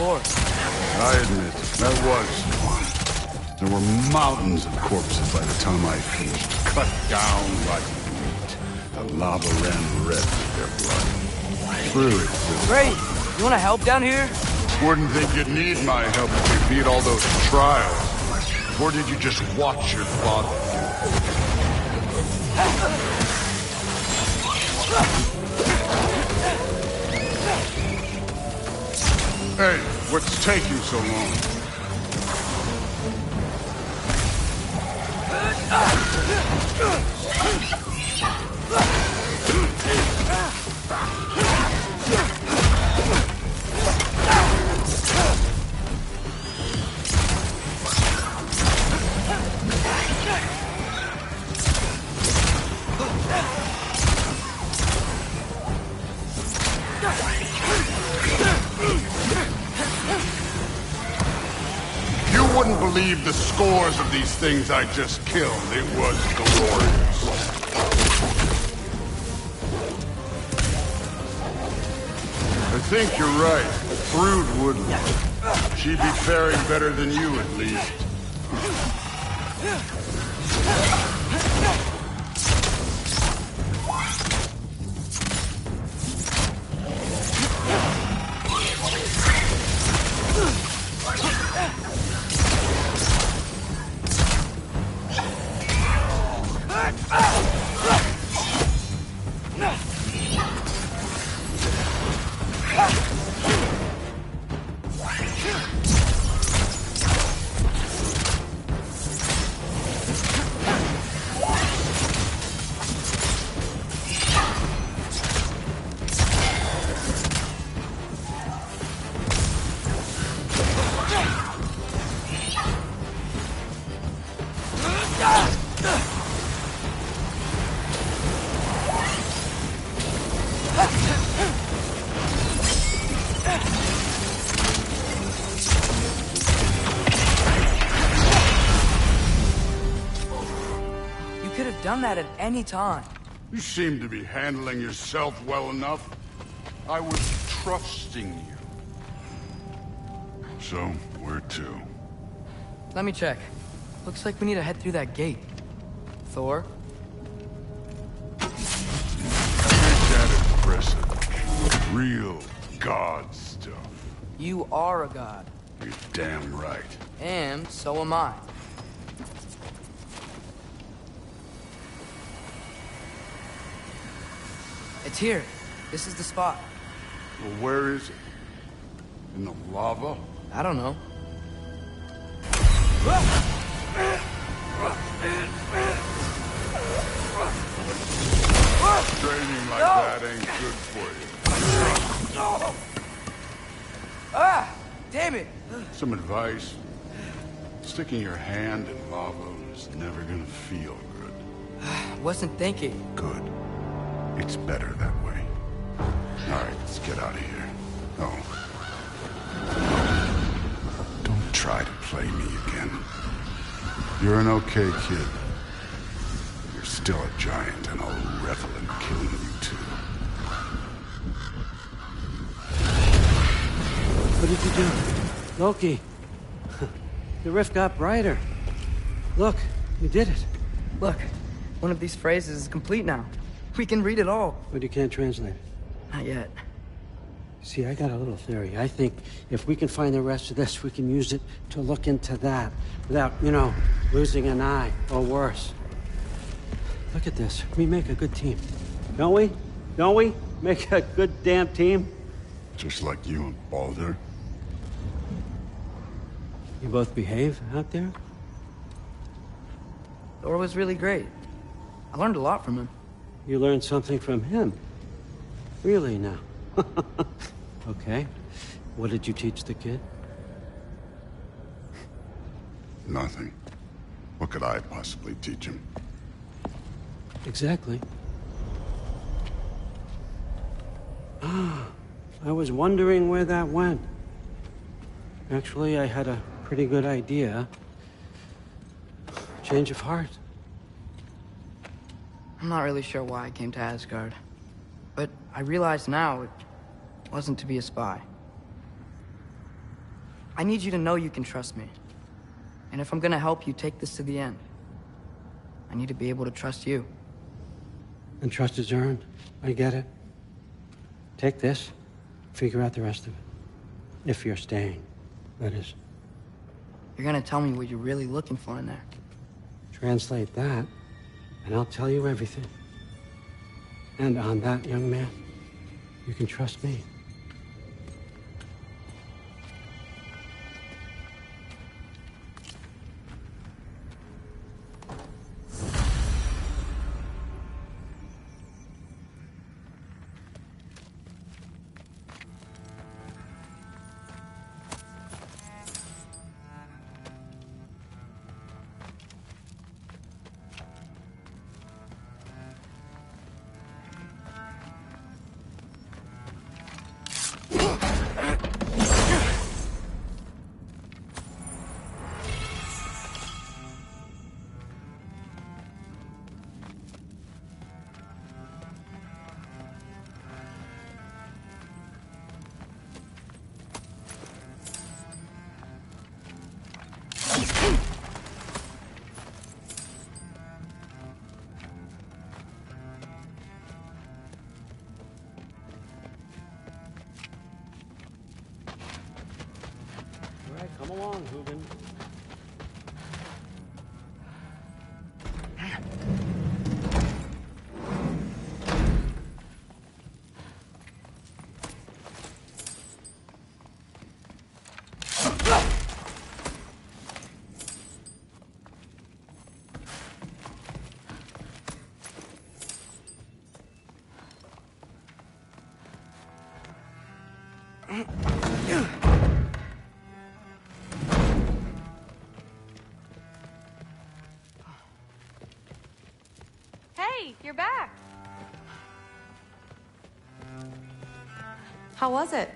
before. I admit, that was fun. There were mountains of corpses by the time I finished, cut down like meat. The lava ran red with their blood. True. Great! You wanna help down here? Wouldn't think you'd need my help if you beat all those trials. Or did you just watch your father? Hey, what's taking so long? You wouldn't believe the scores of these things I just killed. It was glorious. I think you're right. Brood wouldn't. She'd be faring better than you, at least. Done that at any time. You seem to be handling yourself well enough. I was trusting you. So, where to? Let me check. Looks like we need to head through that gate. Thor? Ain't that impressive? Real god stuff. You are a god. You're damn right. And so am I. It's here. This is the spot. Well, where is it? In the lava? I don't know. Training like that ain't good for you. Ah! Damn it! Some advice. Sticking your hand in lava is never gonna feel good. Wasn't thinking. Good. It's better that way. All right, let's get out of here. Oh. Don't try to play me again. You're an okay kid. You're still a giant, and I'll revel in killing you too. What did you do? Loki. The rift got brighter. Look, you did it. Look, one of these phrases is complete now. We can read it all. But you can't translate it. Not yet. See, I got a little theory. I think if we can find the rest of this, we can use it to look into that without, losing an eye or worse. Look at this. We make a good team. Don't we? Don't we? Make a good damn team? Just like you and Baldur. You both behave out there? Thor was really great. I learned a lot from him. You learned something from him? Really now? Okay. What did you teach the kid? Nothing. What could I possibly teach him? Exactly. Ah, I was wondering where that went. Actually, I had a pretty good idea. Change of heart. I'm not really sure why I came to Asgard. But I realize now it wasn't to be a spy. I need you to know you can trust me. And if I'm gonna help you take this to the end, I need to be able to trust you. And trust is earned. I get it. Take this, figure out the rest of it. If you're staying, that is. You're gonna tell me what you're really looking for in there. Translate that, and I'll tell you everything. And on that, young man, you can trust me. Come along, Hoogan. Hey, you're back. How was it?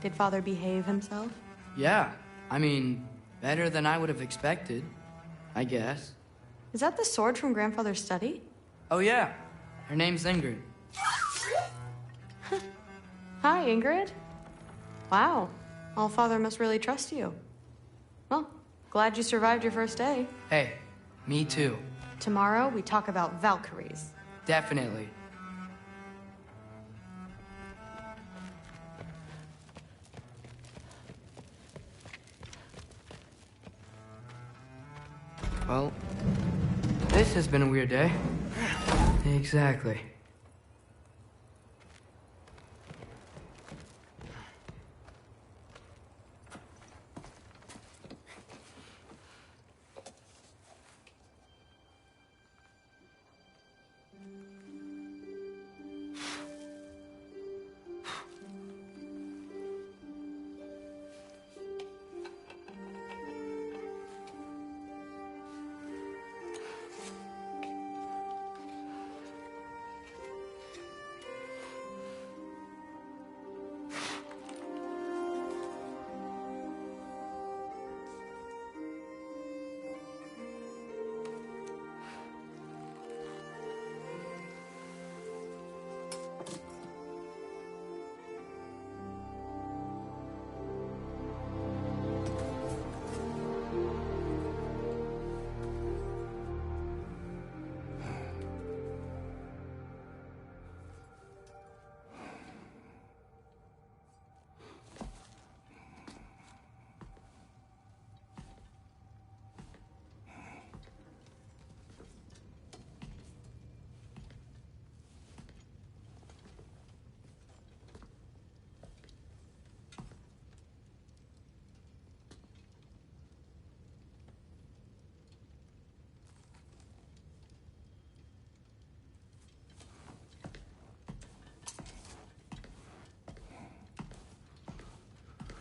Did Father behave himself? Yeah, I mean, better than I would have expected, I guess. Is that the sword from Grandfather's study? Oh yeah, her name's Ingrid. Hi, Ingrid. Wow, All-Father must really trust you. Well, glad you survived your first day. Hey, me too. Tomorrow, we talk about Valkyries. Definitely. Well, this has been a weird day. Exactly.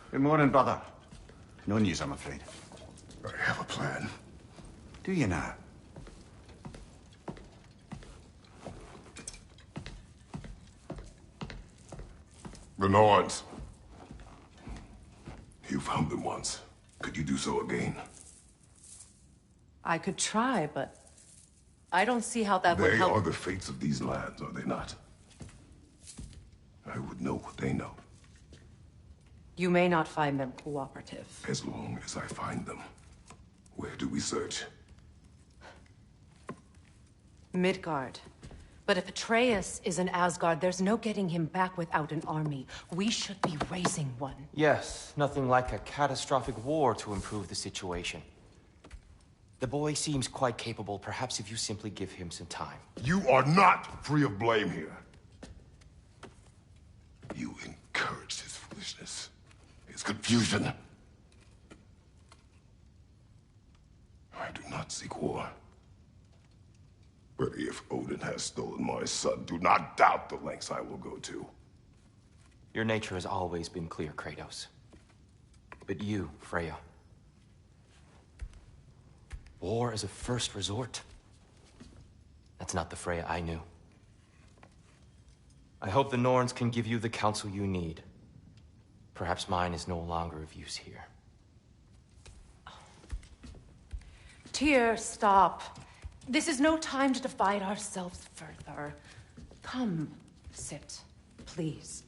Good morning, brother. No news, I'm afraid. I have a plan. Do you now? The Nords. You found them once. Could you do so again? I could try, but I don't see how that would They help. are the fates of these lands, are they not? I would know what they know. You may not find them cooperative. As long as I find them. Where do we search? Midgard. But if Atreus is in Asgard, there's no getting him back without an army. We should be raising one. Yes, nothing like a catastrophic war to improve the situation. The boy seems quite capable. Perhaps if you simply give him some time. You are not free of blame here. You encouraged his foolishness, his confusion. I do not seek war. But if Odin has stolen my son, do not doubt the lengths I will go to. Your nature has always been clear, Kratos. But you, Freya. War is a first resort. That's not the Freya I knew. I hope the Norns can give you the counsel you need. Perhaps mine is no longer of use here. Tyr, stop. This is no time to divide ourselves further. Come, sit, please.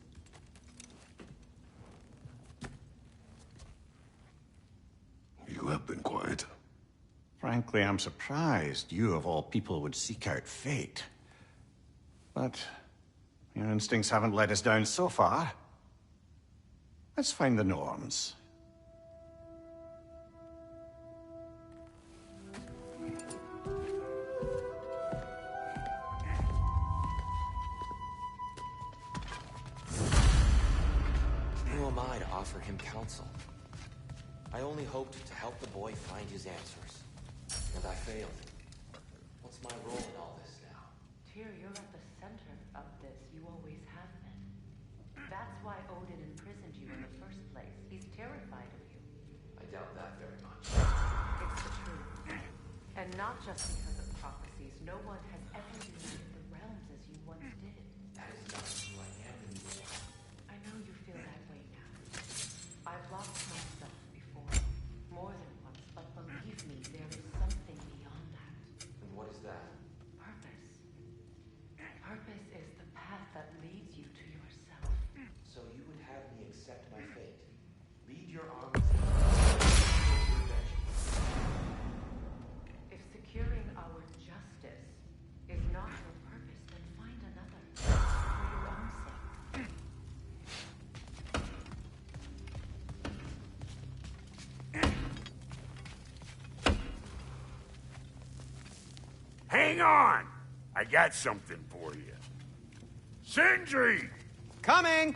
You have been quiet. Frankly, I'm surprised you, of all people, would seek out fate. But your instincts haven't let us down so far. Let's find the Norns. Who am I to offer him counsel? I only hoped to help the boy find his answers. And I failed. What's my role in all this now? Tyr, you're at the center of this. You always have been. That's why Odin imprisoned you in the first place. He's terrified of you. I doubt that very much. It's the truth. And not just because of prophecies. No one has ever united the realms as you once did. That is not who I am anymore. I know you feel that way now. I've lost myself before. More than once, but believe me, there is something beyond that. And what is that? Purpose. Purpose is the path that leads you to yourself. So you would have me accept my fate? Lead your armies If securing our justice is not your purpose, then find another. For your own sake. Hang on! I got something for you. Sindri! Coming!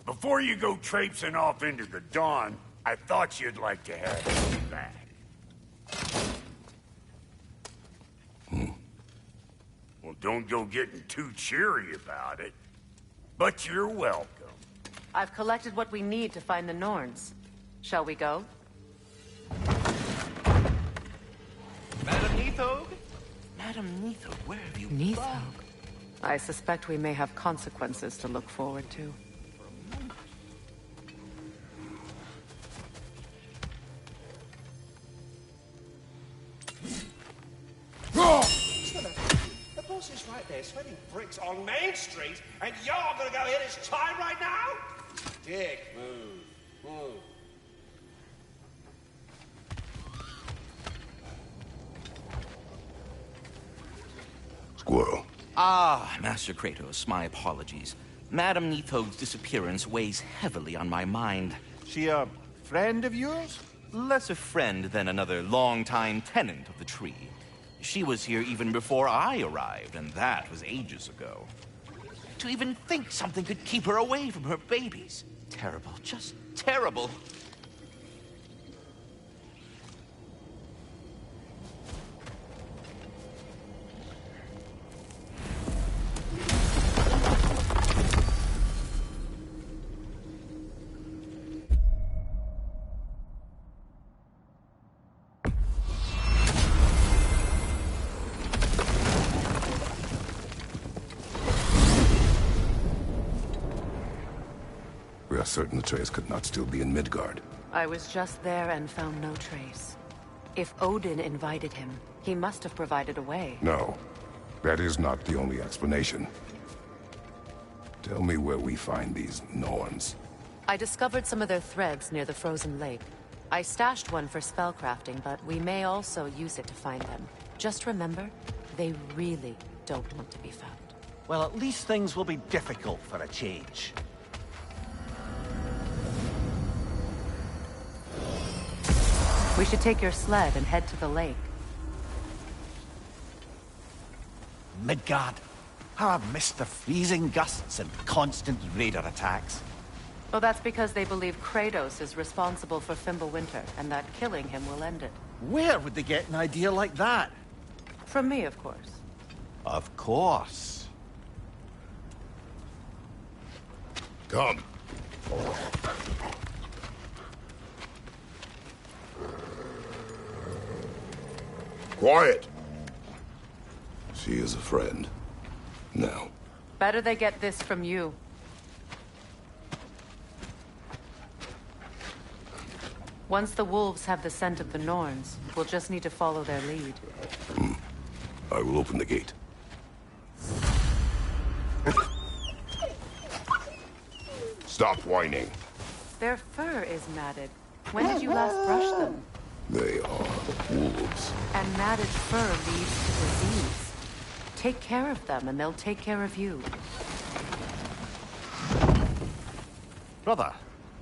Before you go traipsing off into the dawn, I thought you'd like to have this back. Well, don't go getting too cheery about it. But you're welcome. I've collected what we need to find the Norns. Shall we go? Madam Neathog? Madam Neathog, where have you been? I suspect we may have consequences to look forward to. The boss is right there, sweating bricks on Main Street, and you're gonna go hit his time right now? Dick, move. Squirrel. Ah, Master Kratos, my apologies. Madam Neathog's disappearance weighs heavily on my mind. She a friend of yours? Less a friend than another longtime tenant of the tree. She was here even before I arrived, and that was ages ago. To even think something could keep her away from her babies. Terrible, just terrible. We are certain Atreus could not still be in Midgard. I was just there and found no trace. If Odin invited him, he must have provided a way. No, that is not the only explanation. Tell me where we find these Norns. I discovered some of their threads near the frozen lake. I stashed one for spellcrafting, but we may also use it to find them. Just remember, they really don't want to be found. Well, at least things will be difficult for a change. We should take your sled and head to the lake. Midgard, how I've missed the freezing gusts and constant raider attacks. Oh, that's because they believe Kratos is responsible for Fimbulwinter, and that killing him will end it. Where would they get an idea like that? From me, of course. Of course. Come. Quiet. She is a friend. Now. Better they get this from you. Once the wolves have the scent of the Norns, we'll just need to follow their lead. I will open the gate. Stop whining. Their fur is matted. When did you last brush them? They are wolves. And matted fur leads to disease. Take care of them, and they'll take care of you. Brother,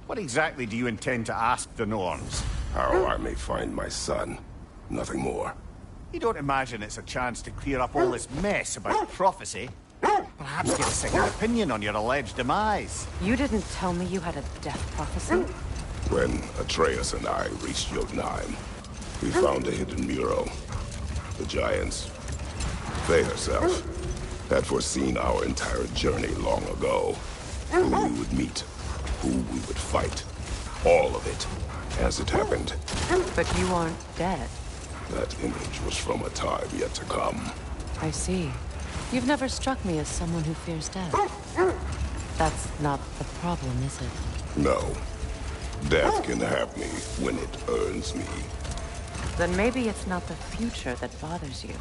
what exactly do you intend to ask the Norns? How I may find my son. Nothing more. You don't imagine it's a chance to clear up all this mess about prophecy? Perhaps get a second opinion on your alleged demise. You didn't tell me you had a death prophecy? When Atreus and I reached Jotunheim, we found a hidden mural. The giants, Faye herself, had foreseen our entire journey long ago. Who we would meet, who we would fight. All of it, as it happened. But you aren't dead. That image was from a time yet to come. I see. You've never struck me as someone who fears death. That's not the problem, is it? No. Death can have me when it earns me. Then maybe it's not the future that bothers you.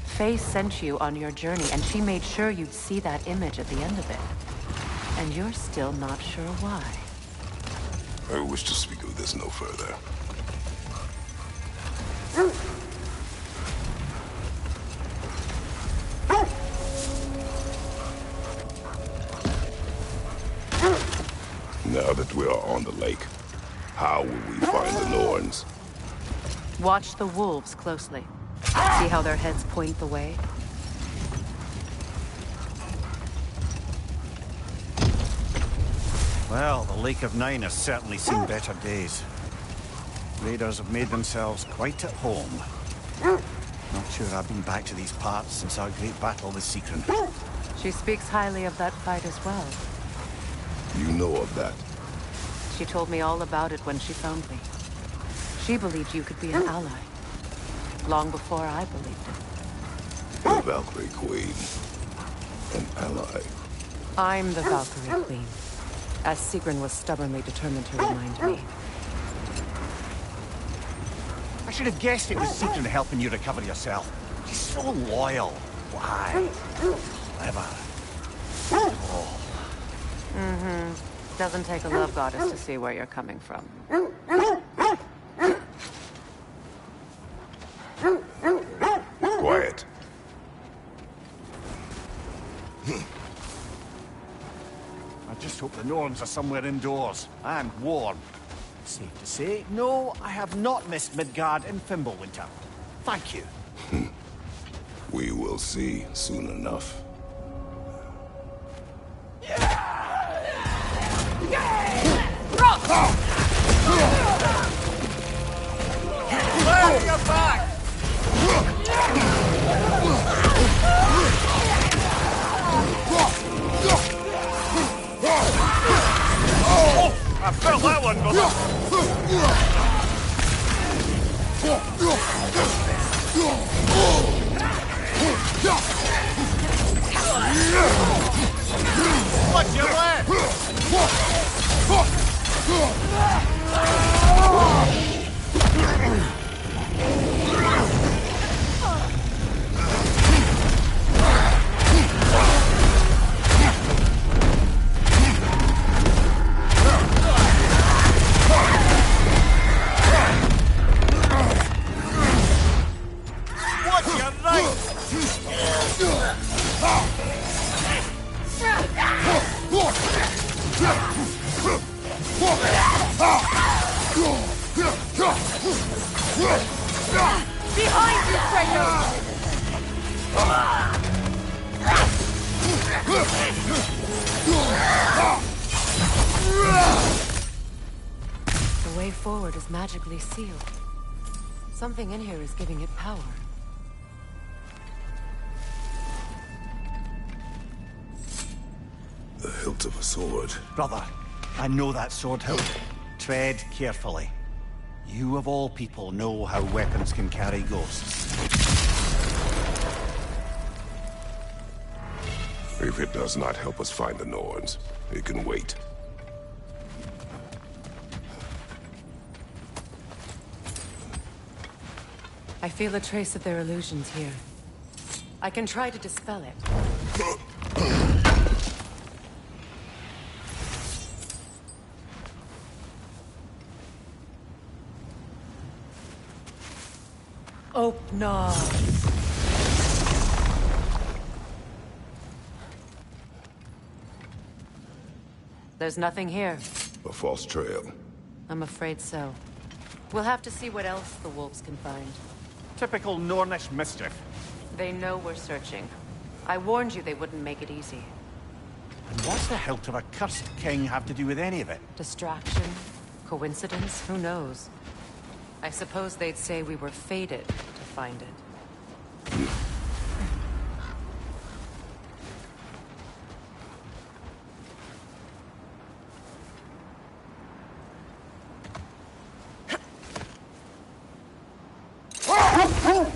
Faye sent you on your journey, and she made sure you'd see that image at the end of it. And you're still not sure why. I wish to speak of this no further. Now that we are on the lake, how will we find the Norns? Watch the wolves closely. See how their heads point the way? Well, the Lake of Nine has certainly seen better days. Raiders have made themselves quite at home. Not sure I've been back to these parts since our great battle with Secret. She speaks highly of that fight as well. You know of that? She told me all about it when she found me. She believed you could be an ally. Long before I believed it. The Valkyrie Queen. An ally. I'm the Valkyrie Queen. As Sigrun was stubbornly determined to remind me. I should have guessed it was Secret helping you recover yourself. She's so loyal. Why? Clever. Oh. Mm-hmm. Doesn't take a love goddess to see where you're coming from. Quiet. I just hope the Norns are somewhere indoors and warm. Safe to say, no, I have not missed Midgard and Fimbulwinter. Thank you. We will see soon enough. You're back! I felt that one, What's your left? Behind you, Kratos! The way forward is magically sealed. Something in here is giving it power. The hilt of a sword. Brother, I know that sword hilt. Tread carefully. You of all people know how weapons can carry ghosts. If it does not help us find the Norns, it can wait. I feel a trace of their illusions here. I can try to dispel it. No. There's nothing here. A false trail. I'm afraid so. We'll have to see what else the wolves can find. Typical Nornish mischief. They know we're searching. I warned you they wouldn't make it easy. And what's the hilt of a cursed king have to do with any of it? Distraction? Coincidence? Who knows? I suppose they'd say we were fated to find it.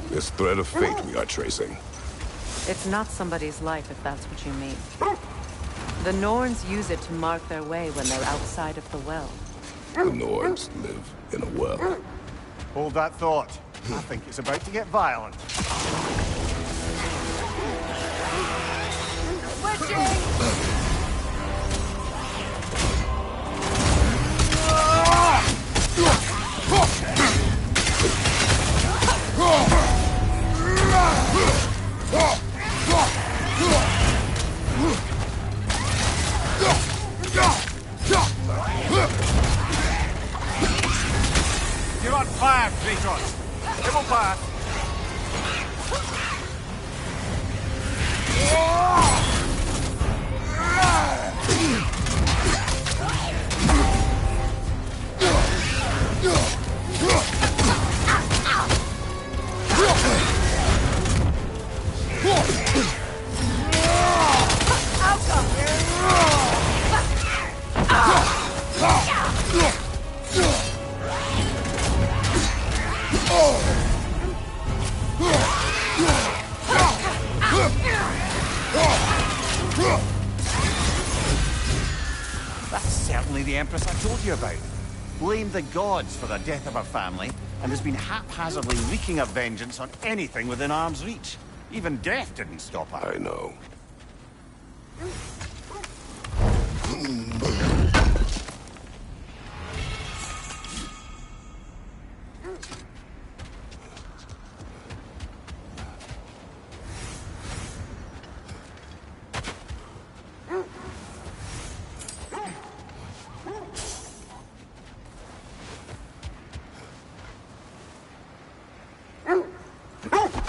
This thread of fate we are tracing. It's not somebody's life, if that's what you mean. The Norns use it to mark their way when they're outside of the well. The Norns live in a well. Hold that thought. I think it's about to get violent. You're on fire, Kratos. It will pass. That's certainly the Empress I told you about. Blamed the gods for the death of her family, and has been haphazardly wreaking her vengeance on anything within arm's reach. Even death didn't stop her. I know.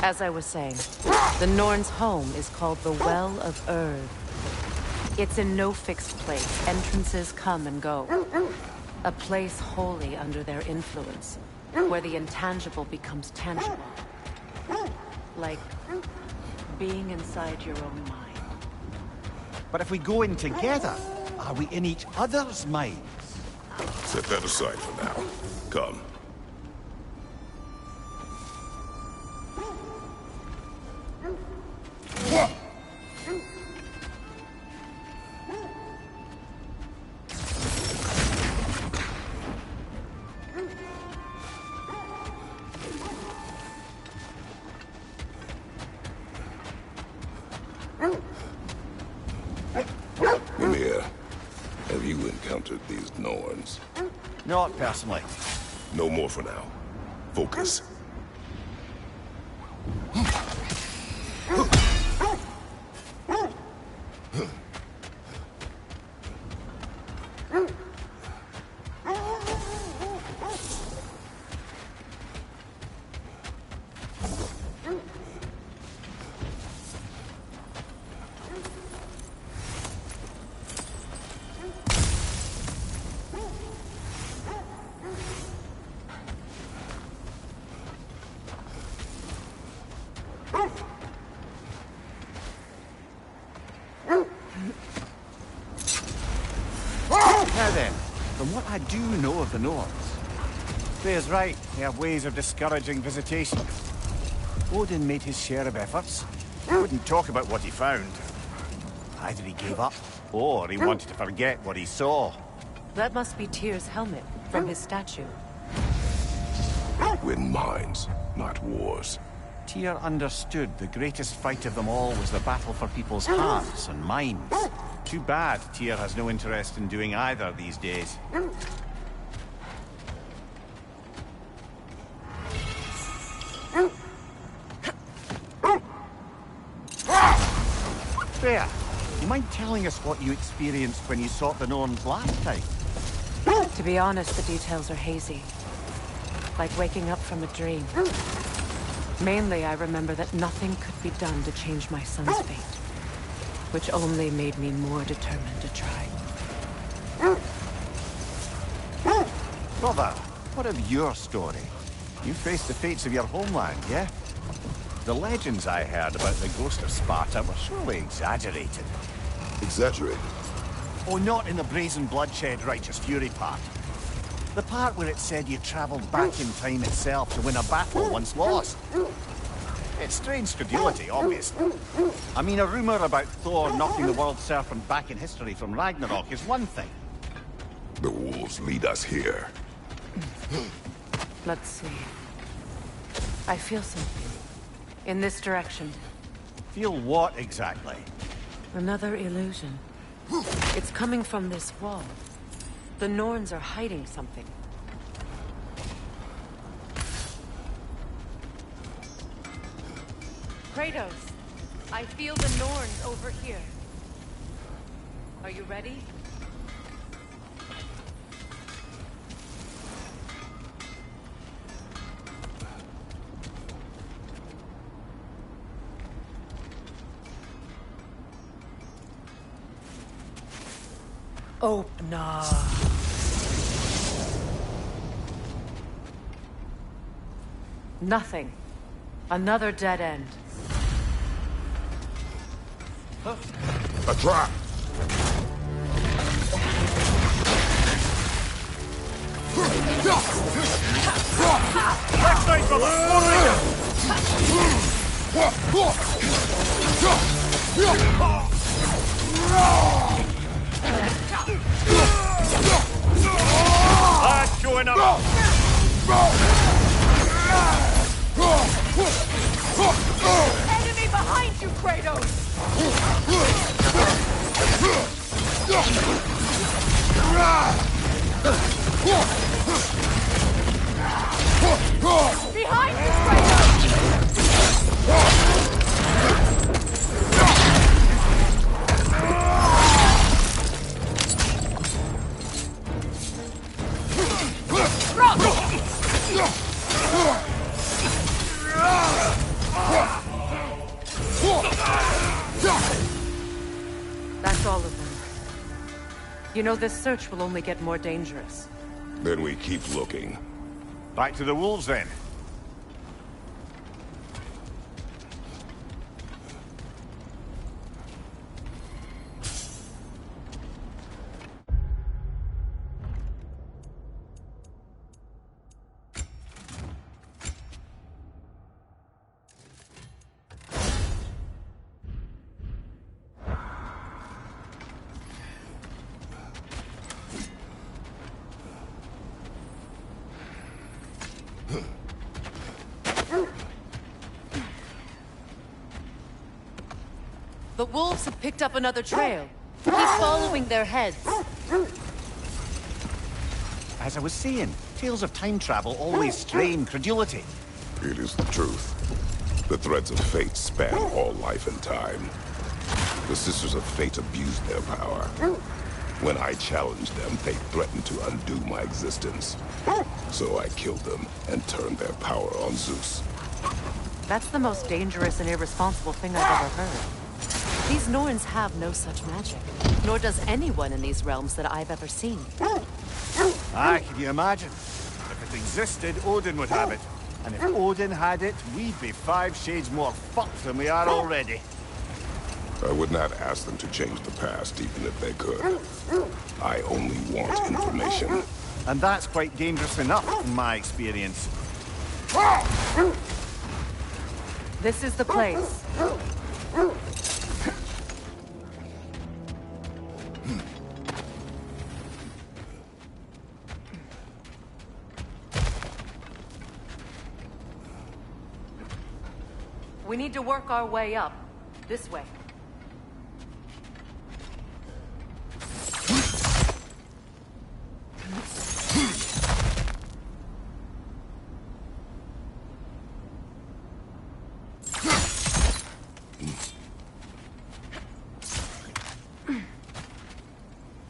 As I was saying, the Norns' home is called the Well of Erd. It's in no fixed place. Entrances come and go. A place wholly under their influence, where the intangible becomes tangible. Like being inside your own mind. But if we go in together, are we in each other's minds? Set that aside for now. Come. Mimir, have you encountered these Norns? Not personally. No more for now. Focus. From what I do know of the Norns, Freya's right, they have ways of discouraging visitation. Odin made his share of efforts. He wouldn't talk about what he found. Either he gave up, or he wanted to forget what he saw. That must be Tyr's helmet from his statue. Win minds, not wars. Tyr understood the greatest fight of them all was the battle for people's hearts and minds. Too bad Tyr has no interest in doing either these days. Freya, you mind telling us what you experienced when you sought the Norns last time? To be honest, the details are hazy. Like waking up from a dream. Mainly, I remember that nothing could be done to change my son's fate. Which only made me more determined to try. Brother, what of your story? You faced the fates of your homeland, yeah? The legends I heard about the ghost of Sparta were surely exaggerated. Exaggerated? Oh, not in the brazen bloodshed righteous fury part. The part where it said you traveled back in time itself to win a battle once lost. It's strange credulity, obviously. I mean, a rumor about Thor knocking the world serpent back in history from Ragnarok is one thing. The wolves lead us here. Let's see. I feel something. In this direction. Feel what exactly? Another illusion. It's coming from this wall. The Norns are hiding something. Kratos, I feel the Norns over here. Are you ready? Open up. Nothing. Another dead end. A trap! Next night, showing up! Enemy behind you, Kratos! Behind you, Kratos! That's all of them. You know, this search will only get more dangerous. Then we keep looking. Back to the wolves, then. The wolves have picked up another trail. Keep following their heads. As I was saying, tales of time travel always strain credulity. It is the truth. The threads of fate span all life and time. The Sisters of Fate abused their power. When I challenged them, they threatened to undo my existence. So I killed them and turned their power on Zeus. That's the most dangerous and irresponsible thing I've ever heard. These Norns have no such magic, nor does anyone in these realms that I've ever seen. Aye, can you imagine? If it existed, Odin would have it. And if Odin had it, we'd be 5 shades more fucked than we are already. I would not ask them to change the past, even if they could. I only want information. And that's quite dangerous enough, in my experience. This is the place. We need to work our way up. This way.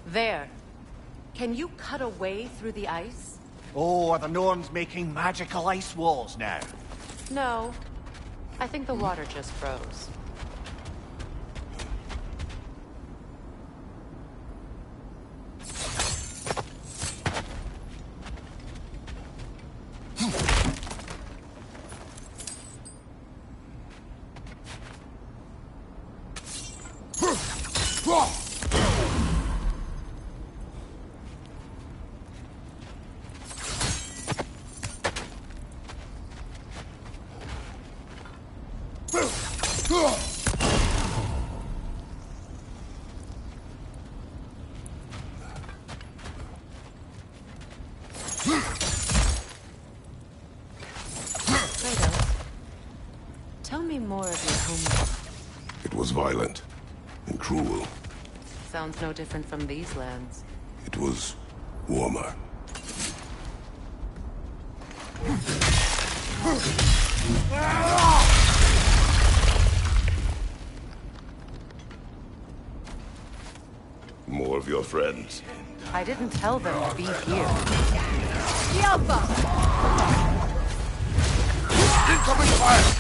There. Can you cut a way through the ice? Oh, are the Norns making magical ice walls now? No. I think the water just froze. Tell me more of your homeland. It was violent and cruel. Sounds no different from these lands. It was warmer. More of your friends. I didn't tell them to be here. Incoming fire!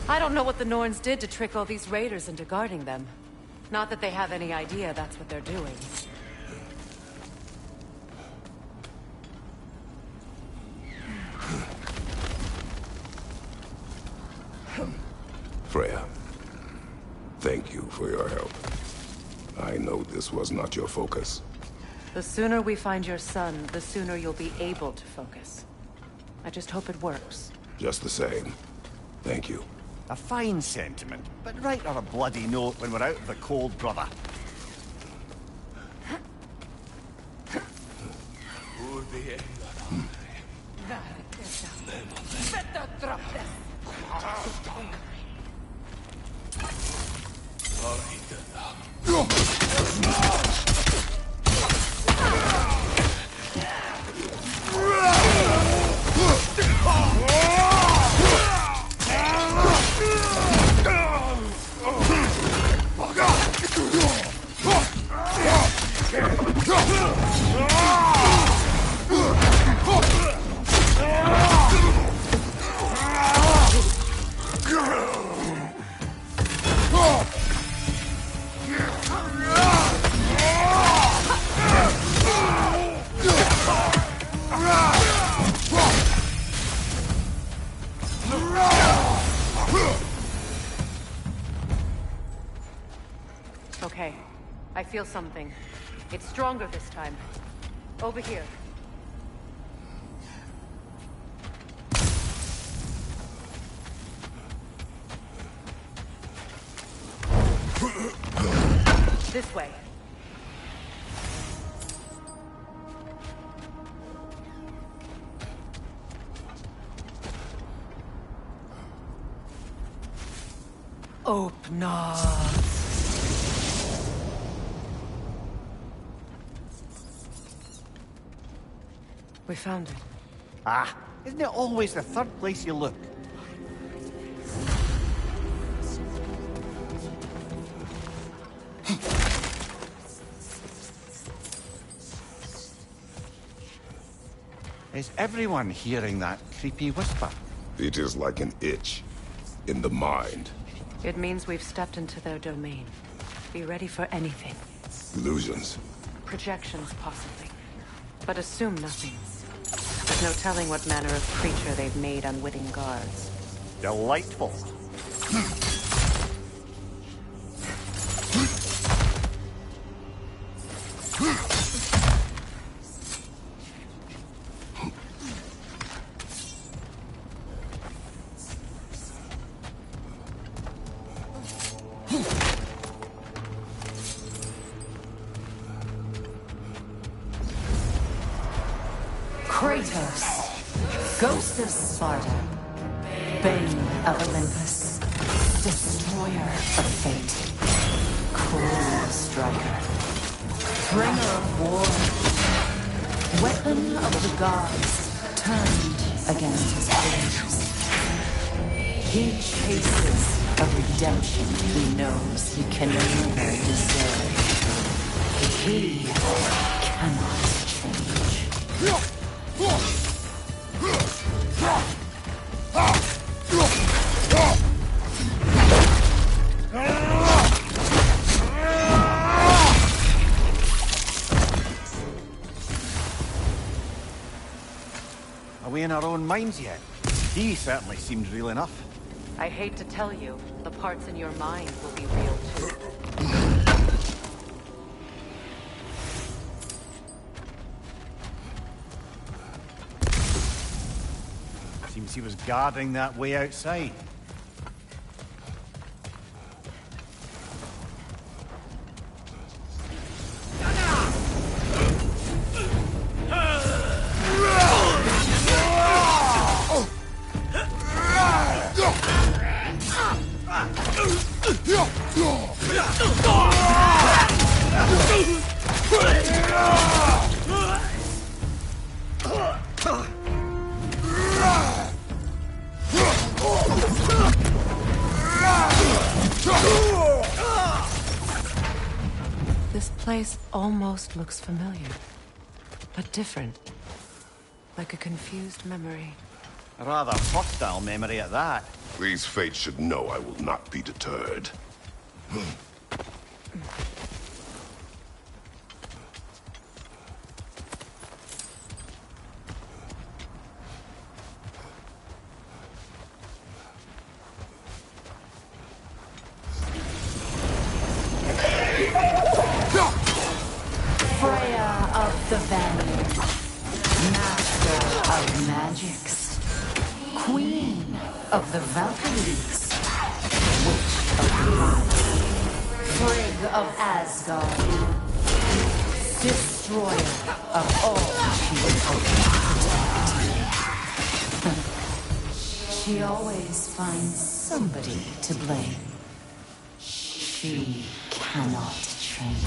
I don't know what the Norns did to trick all these raiders into guarding them. Not that they have any idea that's what they're doing. Freya, thank you for your help. I know this was not your focus. The sooner we find your son, the sooner you'll be able to focus. I just hope it works. Just the same, thank you. A fine sentiment, but write her a bloody note when we're out of the cold, brother. Okay, I feel something. It's stronger this time. Over here. This way. Open up. We found it. Ah, isn't it always the third place you look? Is everyone hearing that creepy whisper? It is like an itch in the mind. It means we've stepped into their domain. Be ready for anything. Illusions. Projections, possibly. But assume nothing. There's no telling what manner of creature they've made unwitting guards. Delightful. Kratos, Ghost of Sparta, Bane of Olympus, Destroyer of Fate, Cruel Striker, Bringer of War, Weapon of the Gods, turned against his enemies. He chases a redemption he knows he can never deserve. He cannot change. Are we in our own minds yet? He certainly seemed real enough. I hate to tell you, the parts in your mind will be real too. Seems he was guarding that way outside. This place almost looks familiar, but different. Like a confused memory. A rather hostile memory at that. These fates should know I will not be deterred. Freya of the Vanguard, Master of Magics, Queen of the Valkyries, Witch of the Light, Frigg of Asgard, Destroyer of all she would hope to protect. She always finds somebody to blame. She cannot change.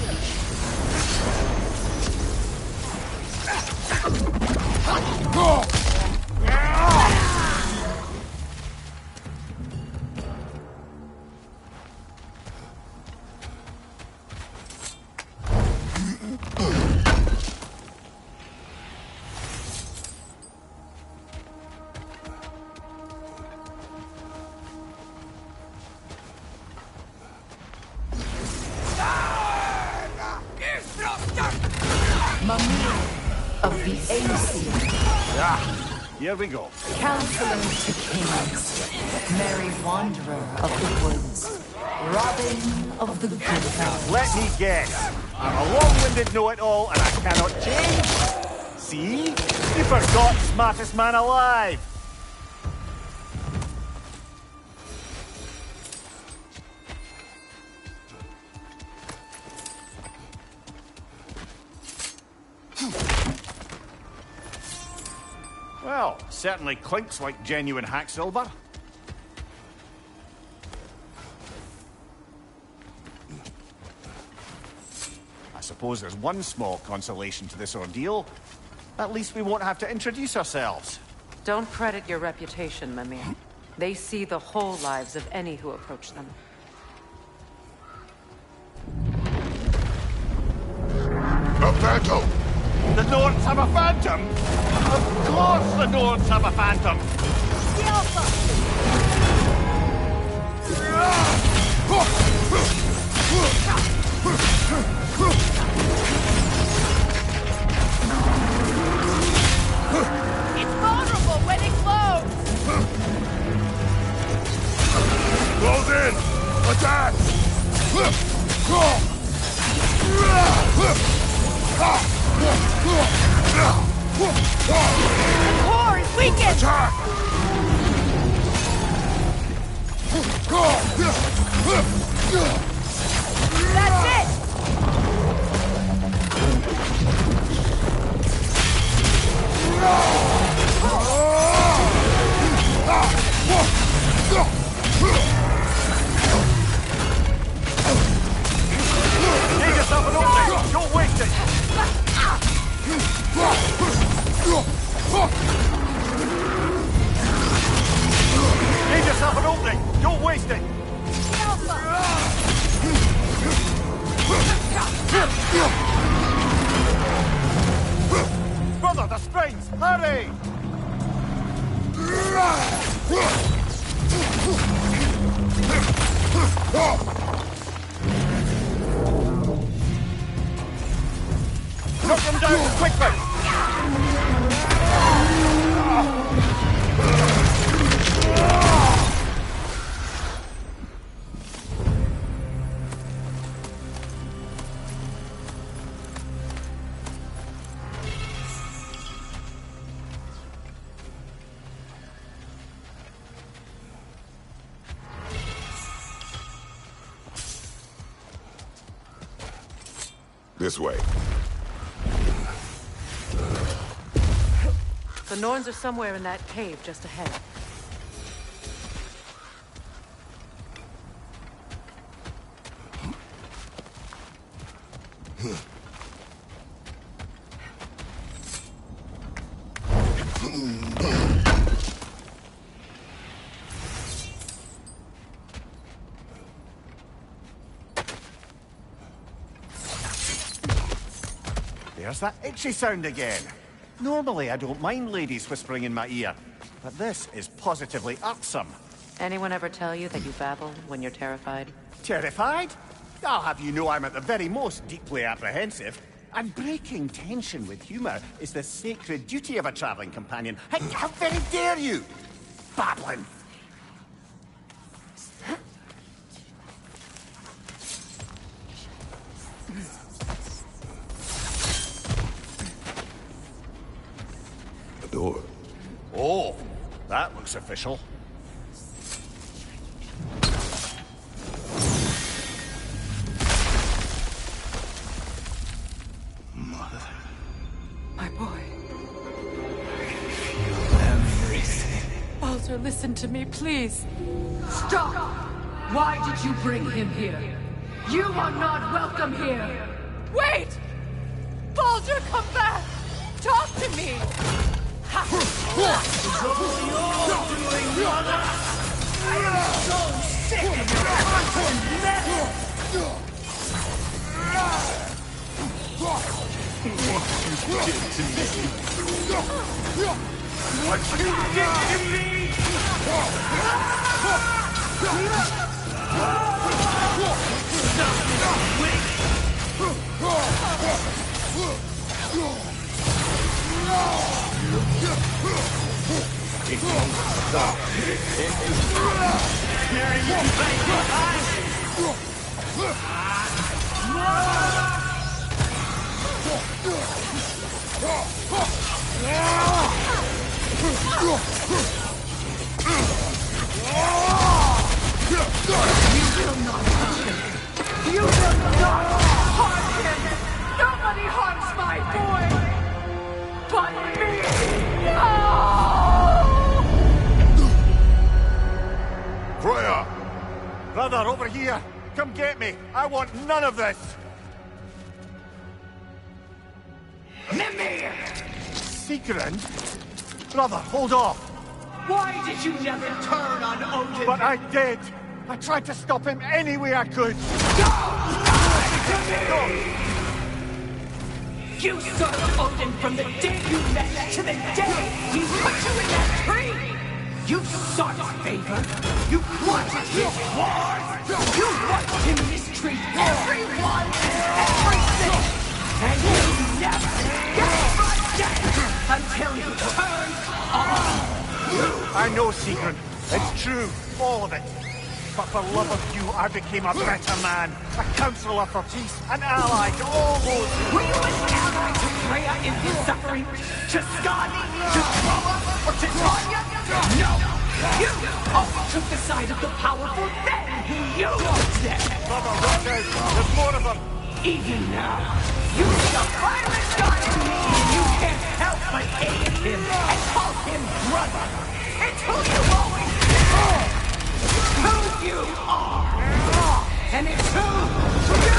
Of the Ancient. Here we go. Counselor to Kings, Merry Wanderer of the Woods, Robin of the Good Gods. Let me guess. I'm a long-winded know-it-all and I cannot change. See? You forgot smartest man alive. Well, certainly clinks like genuine hack silver. I suppose there's one small consolation to this ordeal. At least we won't have to introduce ourselves. Don't credit your reputation, Mimir. They see the whole lives of any who approach them. A phantom! The Nords have a phantom? Of course the Nords have a phantom! It's vulnerable when it glows! Close in! Attack! The core is weakened! Attack! That's it! Give yourself an opening! Don't waste it! Give yourself an opening! Don't waste it! Brother, the springs! Hurry! Knock them down quickly! This way. The Norns are somewhere in that cave just ahead. There's that itchy sound again. Normally I don't mind ladies whispering in my ear, but this is positively irksome. Anyone ever tell you that you babble when you're terrified? Terrified? I'll have you know I'm at the very most deeply apprehensive. And breaking tension with humour is the sacred duty of a travelling companion. How very dare you! Babbling! The door. Oh, that looks official. My boy. Everything. Baldur, listen to me, please. Stop! Why did you bring him here? You are not welcome here! Wait! Baldur, come back! Talk to me! I am so sick of your constant meddling! What you did to me! You will not harm him! Nobody harms my boy! But me! No! Freya! Brother, over here! Come get me! I want none of this! Mimir! Sigrun? Brother, hold off! Why did you never turn on Odin? But I did! I tried to stop him any way I could! You served Odin from the day you met to the day he put you in that tree! You sought favor. You wanted his wars. You watched him mistreat everyone and everything. And you never gave a damn until he turned on you. I know, Secret. It's true. All of it. But for love of you, I became a better man. A counselor for peace. An ally to all those... Were you an ally to Freya in his suffering? To Skadi? To Troma? Or to Tanya? No! You always took the side of the powerful, then who used them! Brother, watch out! There's more of them! Even now, you see a violent god in me, and you can't help but hate him and call him brother! It's who you always been! It's who you are! And it's who you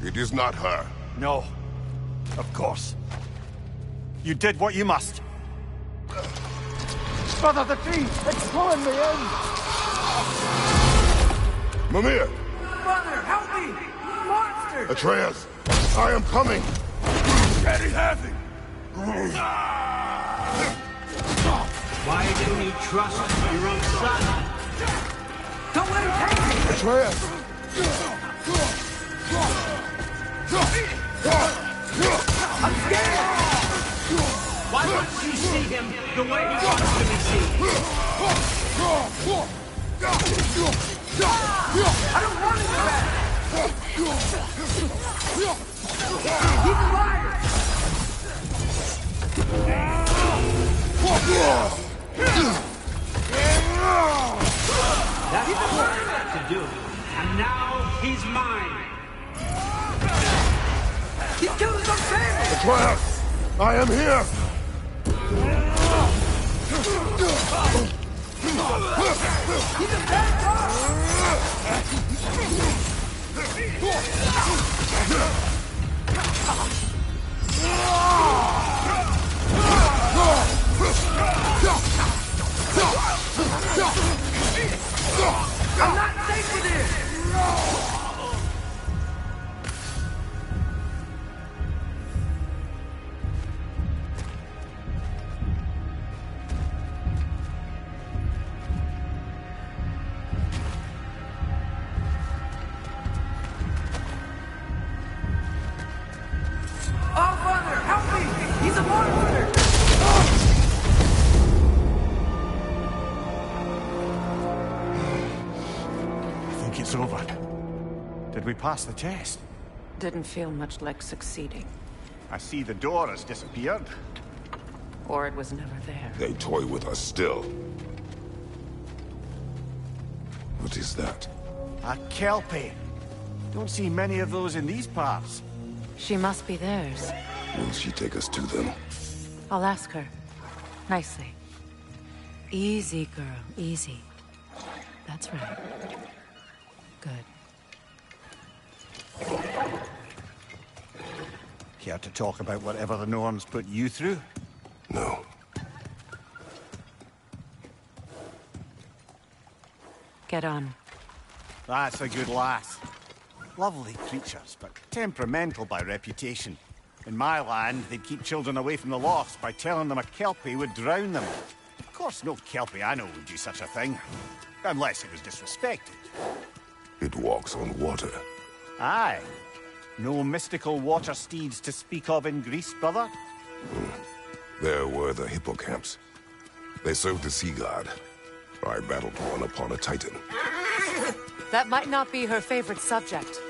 are! It is not her. No. Of course. You did what you must. Brother, the tree! It's pulling me in! Mimir! Mother, help me! Monster! Atreus! I am coming! Daddy has it! Why didn't you trust your own son? Don't let him take me! Atreus! I'm scared! Why wouldn't you see him the way he wants to be seen? I don't want him back! He's alive! That's what I had to do. And now he's mine. He's killing some family! Atreus! I am here! He's a bad boss! I'm not safe with him! Oh, Father, help me! He's a monster! I think it's over. Did we pass the test? Didn't feel much like succeeding. I see the door has disappeared. Or it was never there. They toy with us still. What is that? A Kelpie. Don't see many of those in these parts. She must be theirs. Will she take us to them? I'll ask her. Nicely. Easy, girl. Easy. That's right. Good. Care to talk about whatever the Norns put you through? No. Get on. That's a good lass. Lovely creatures, but temperamental by reputation. In my land, they'd keep children away from the lost by telling them a Kelpie would drown them. Of course, no Kelpie I know would do such a thing. Unless it was disrespected. It walks on water. Aye. No mystical water steeds to speak of in Greece, brother? There were the hippocamps. They served the sea god. I battled one upon a titan. That might not be her favorite subject.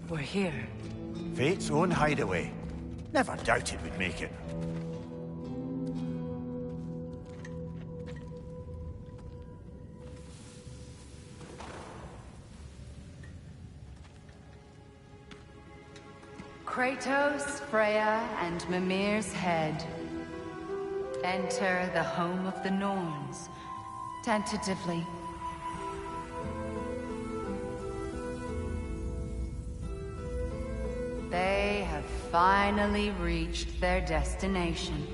We're here. Fate's own hideaway. Never doubted we'd make it. Kratos, Freya, and Mimir's head. Enter the home of the Norns. Tentatively. They have finally reached their destination.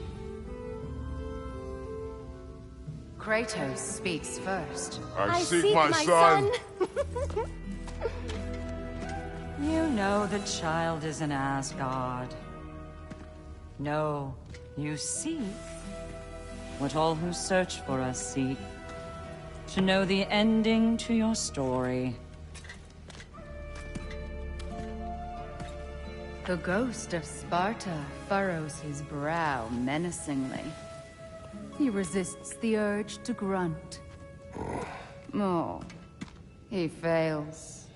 Kratos speaks first. I seek my son. You know the child is in Asgard. No, you seek what all who search for us seek. To know the ending to your story. The ghost of Sparta furrows his brow menacingly. He resists the urge to grunt. Oh, he fails.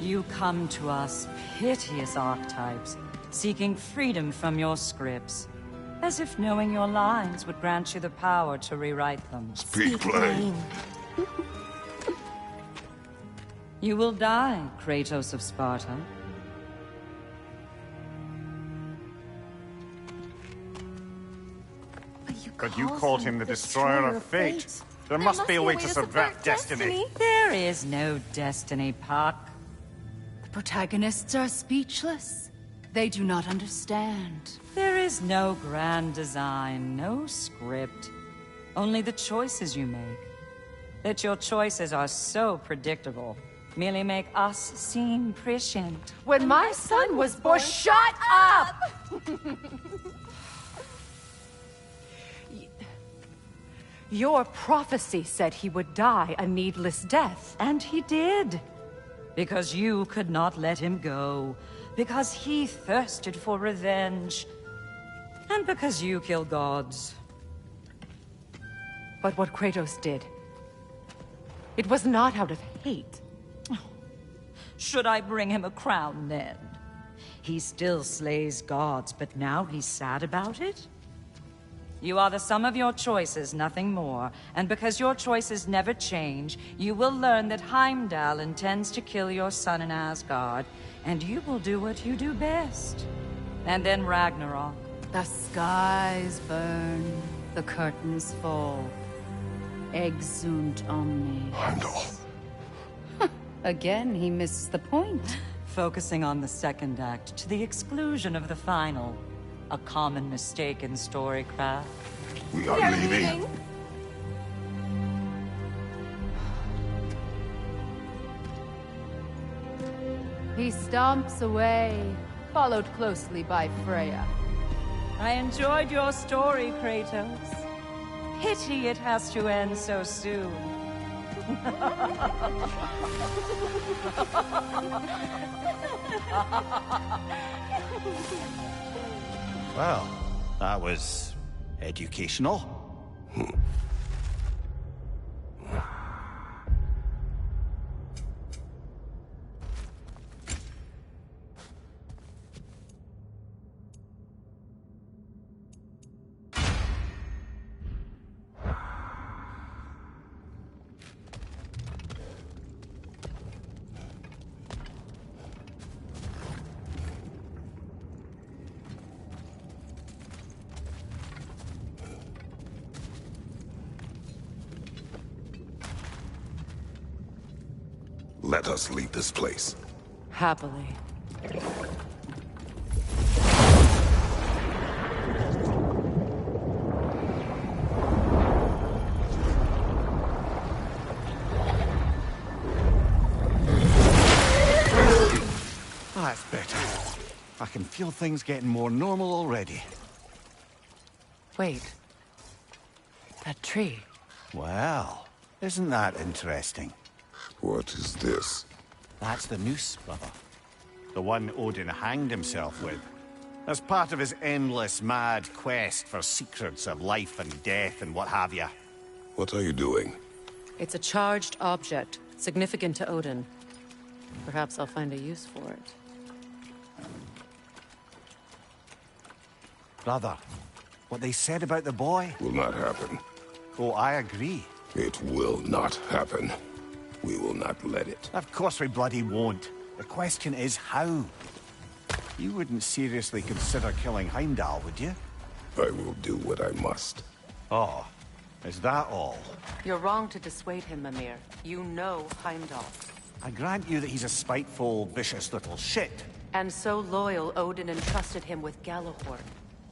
You come to us, piteous archetypes, seeking freedom from your scripts. As if knowing your lines would grant you the power to rewrite them. Speak plain. You will die, Kratos of Sparta. But you called him the destroyer of fate. There must be a way to subvert destiny. There is no destiny, Puck. The protagonists are speechless. They do not understand. There is no grand design, no script. Only the choices you make. That your choices are so predictable, merely make us seem prescient. When my son was born, shut up! Your prophecy said he would die a needless death. And he did. Because you could not let him go. Because he thirsted for revenge. And because you kill gods. But what Kratos did, it was not out of hate. Should I bring him a crown then? He still slays gods, but now he's sad about it? You are the sum of your choices, nothing more. And because your choices never change, you will learn that Heimdall intends to kill your son in Asgard, and you will do what you do best. And then Ragnarok. The skies burn, the curtains fall. Exunt omnes. Heimdall. Again, he misses the point. Focusing on the second act to the exclusion of the final. A common mistake in storycraft. We are leaving. He stomps away, followed closely by Freya. I enjoyed your story, Kratos. Pity it has to end so soon. Well, that was educational. Let us leave this place. Happily. That's better. I can feel things getting more normal already. Wait. That tree. Well, isn't that interesting? What is this? That's the noose, brother. The one Odin hanged himself with. As part of his endless, mad quest for secrets of life and death and what have you. What are you doing? It's a charged object, significant to Odin. Perhaps I'll find a use for it. Brother, what they said about the boy? Will not happen. Oh, I agree. It will not happen. We will not let it. Of course we bloody won't. The question is how. You wouldn't seriously consider killing Heimdall, would you? I will do what I must. Oh, is that all? You're wrong to dissuade him, Mimir. You know Heimdall. I grant you that he's a spiteful, vicious little shit. And so loyal, Odin entrusted him with Gjallarhorn.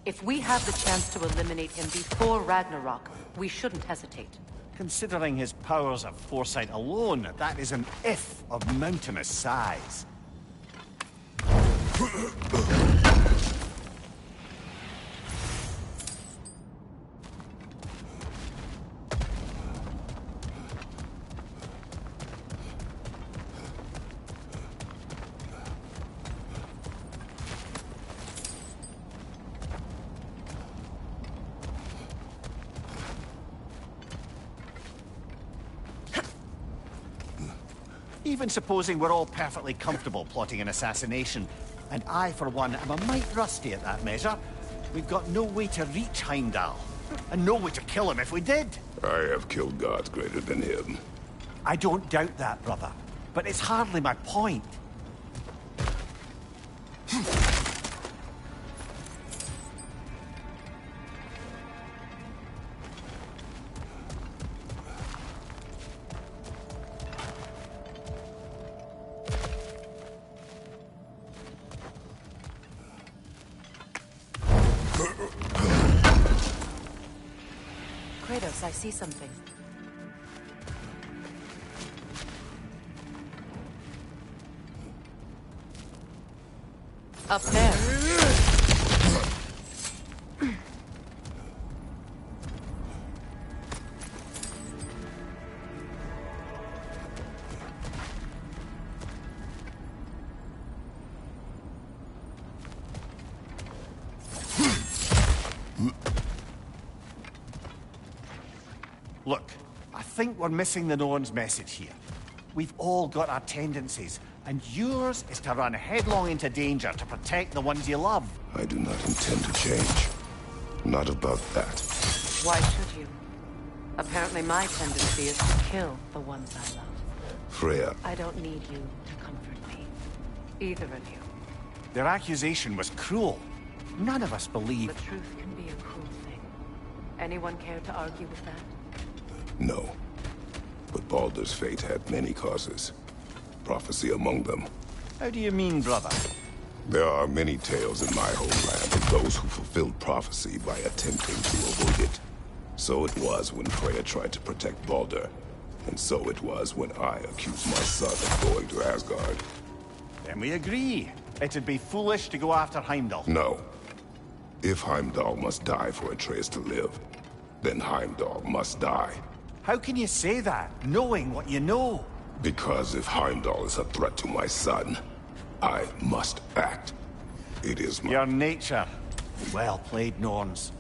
If we have the chance to eliminate him before Ragnarok, we shouldn't hesitate. Considering his powers of foresight alone, that is an if of mountainous size. Even supposing we're all perfectly comfortable plotting an assassination, and I, for one, am a mite rusty at that measure, we've got no way to reach Heimdall, and no way to kill him if we did. I have killed gods greater than him. I don't doubt that, brother, but it's hardly my point. Kratos, I see something. Up there. Look, I think we're missing the Norn's message here. We've all got our tendencies, and yours is to run headlong into danger to protect the ones you love. I do not intend to change. Not about that. Why should you? Apparently my tendency is to kill the ones I love. Freya. I don't need you to comfort me. Either of you. Their accusation was cruel. None of us believe... The truth can be a cruel thing. Anyone care to argue with that? No. But Baldur's fate had many causes. Prophecy among them. How do you mean, brother? There are many tales in my homeland of those who fulfilled prophecy by attempting to avoid it. So it was when Freya tried to protect Baldur. And so it was when I accused my son of going to Asgard. Then we agree. It'd be foolish to go after Heimdall. No. If Heimdall must die for Atreus to live, then Heimdall must die. How can you say that, knowing what you know? Because if Heimdall is a threat to my son, I must act. It is my... Your nature. Well played, Norns.